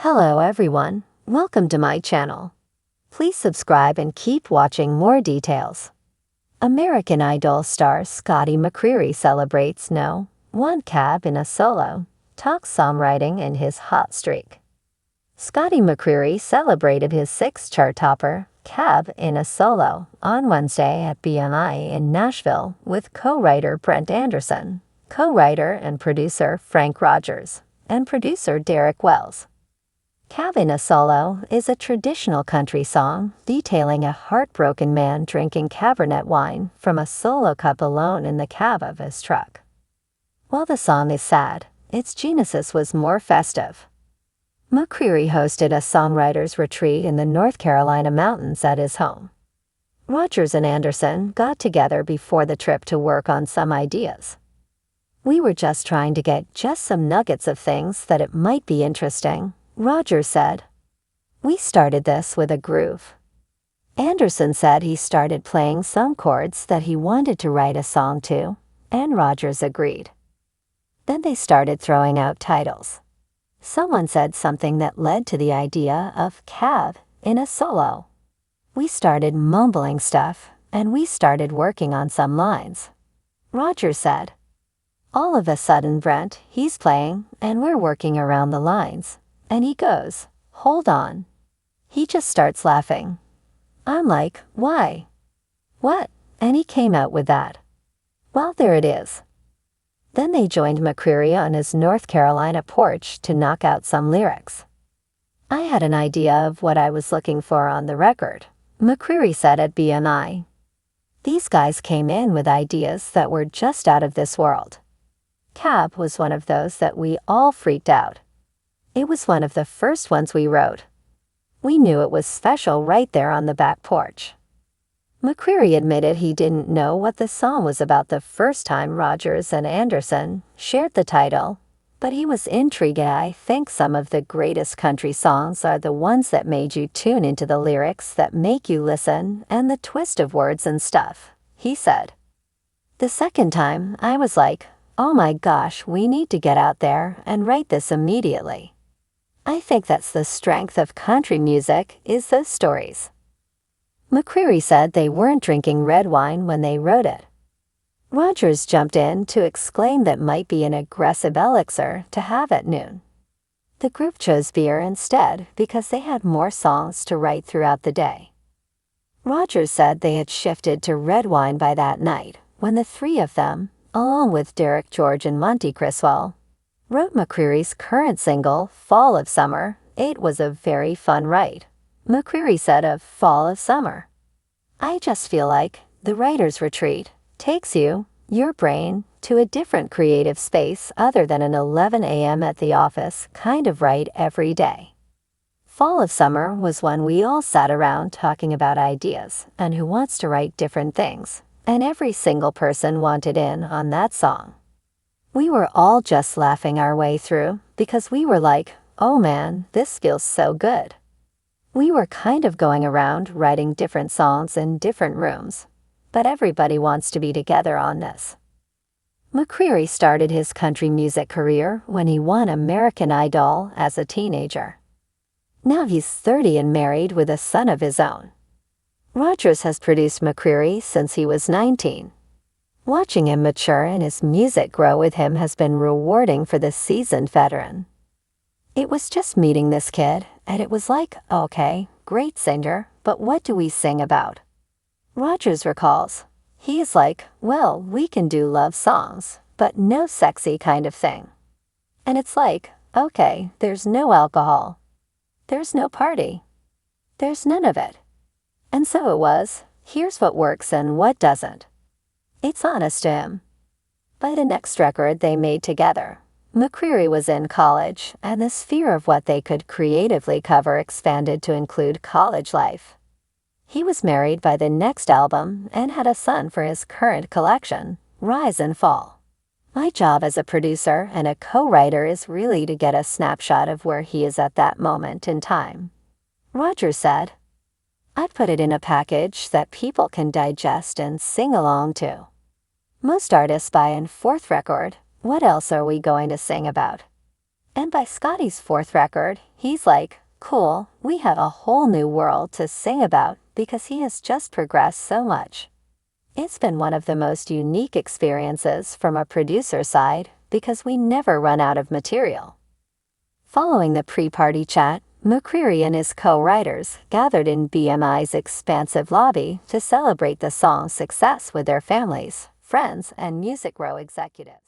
Hello everyone, welcome to my channel. Please subscribe and keep watching more details. American Idol star Scotty McCreery celebrates No. 1 cab in a solo, talks songwriting in his hot streak. Scotty McCreery celebrated his 6th chart topper, Cab in a Solo, on Wednesday at BMI in Nashville with co-writer Brent Anderson, co-writer and producer Frank Rogers, and producer Derek Wells. Cab in a Solo is a traditional country song detailing a heartbroken man drinking Cabernet wine from a solo cup alone in the cab of his truck. While the song is sad, its genesis was more festive. McCreery hosted a songwriters retreat in the North Carolina mountains at his home. Rogers and Anderson got together before the trip to work on some ideas. "We were just trying to get just some nuggets of things that it might be interesting," Rogers said. "We started this with a groove." Anderson said he started playing some chords that he wanted to write a song to, and Rogers agreed. Then they started throwing out titles. Someone said something that led to the idea of Cab in a Solo. We started mumbling stuff, and we started working on some lines. Rogers said, "All of a sudden, Brent, he's playing, and we're working around the lines. And he goes, 'Hold on.' He just starts laughing. I'm like, 'Why? What?' And he came out with that. Well, there it is." Then they joined McCreery on his North Carolina porch to knock out some lyrics. "I had an idea of what I was looking for on the record," McCreery said at BMI. "These guys came in with ideas that were just out of this world. Cab was one of those that we all freaked out. It was one of the first ones we wrote. We knew it was special right there on the back porch." McCreery admitted he didn't know what the song was about the first time Rogers and Anderson shared the title, but he was intrigued. "I think some of the greatest country songs are the ones that made you tune into the lyrics, that make you listen, and the twist of words and stuff," he said. "The second time, I was like, oh my gosh, we need to get out there and write this immediately. I think that's the strength of country music, is those stories." McCreery said they weren't drinking red wine when they wrote it. Rogers jumped in to exclaim that might be an aggressive elixir to have at noon. The group chose beer instead because they had more songs to write throughout the day. Rogers said they had shifted to red wine by that night when the three of them, along with Derek George and Monty Criswell, wrote McCreery's current single, Fall of Summer. "It was a very fun write," McCreery said of Fall of Summer. "I just feel like the writer's retreat takes you, your brain, to a different creative space other than an 11 a.m. at the office kind of write every day." Fall of Summer was when we all sat around talking about ideas and who wants to write different things, and every single person wanted in on that song. We were all just laughing our way through because we were like, oh man, this feels so good. We were kind of going around writing different songs in different rooms, but everybody wants to be together on this. McCreery started his country music career when he won American Idol as a teenager. Now he's 30 and married with a son of his own. Rogers has produced McCreery since he was 19. Watching him mature and his music grow with him has been rewarding for the seasoned veteran. "It was just meeting this kid, and it was like, okay, great singer, but what do we sing about?" Rogers recalls. "He is like, well, we can do love songs, but no sexy kind of thing. And it's like, okay, there's no alcohol. There's no party. There's none of it. And so it was, here's what works and what doesn't." It's honest to him. By the next record they made together, McCreery was in college, and the sphere of what they could creatively cover expanded to include college life. He was married by the next album and had a son for his current collection, Rise and Fall. "My job as a producer and a co-writer is really to get a snapshot of where he is at that moment in time," Rogers said. "I put it in a package that people can digest and sing along to. Most artists buy an 4th record, what else are we going to sing about? And by Scotty's fourth record, he's like, cool, we have a whole new world to sing about because he has just progressed so much. It's been one of the most unique experiences from a producer side because we never run out of material. Following the pre-party chat, McCreery and his co-writers gathered in BMI's expansive lobby to celebrate the song's success with their families, friends, and Music Row executives.